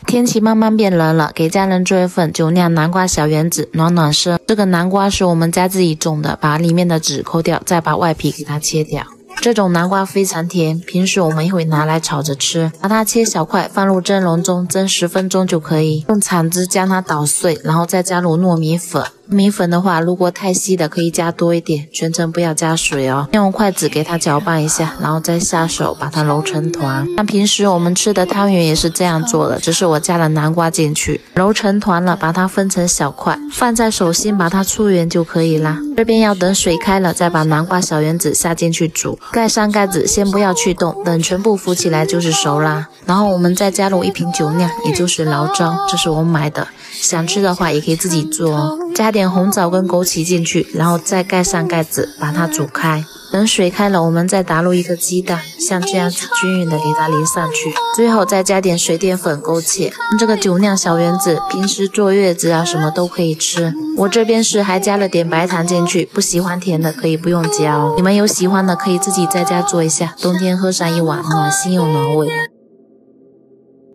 天气慢慢变冷了，给家人做一份酒酿南瓜小圆子，暖暖身。这个南瓜是我们家自己种的，把里面的籽抠掉，再把外皮给它切掉。这种南瓜非常甜，平时我们也会拿来炒着吃。把它切小块，放入蒸笼中蒸10分钟就可以。用铲子将它捣碎，然后再加入糯米粉。米粉的话，如果太稀的可以加多一点，全程不要加水哦。用筷子给它搅拌一下，然后再下手把它揉成团。像平时我们吃的汤圆也是这样做的，只是我加了南瓜进去，揉成团了，把它分成小块，放在手心把它搓圆就可以啦。这边要等水开了，再把南瓜小圆子下进去煮，盖上盖子，先不要去动，等全部浮起来就是熟啦。然后我们再加入1瓶酒酿，也就是醪糟，这是我买的，想吃的话也可以自己做哦。加点红枣跟枸杞进去，然后再盖上盖子，把它煮开。等水开了，我们再打入1个鸡蛋，像这样子均匀的给它淋上去。最后再加点水淀粉勾芡。这个酒酿小圆子，平时坐月子啊什么都可以吃。我这边是还加了点白糖进去，不喜欢甜的可以不用加哦。你们有喜欢的可以自己在家做一下，冬天喝上一碗，暖心又暖胃。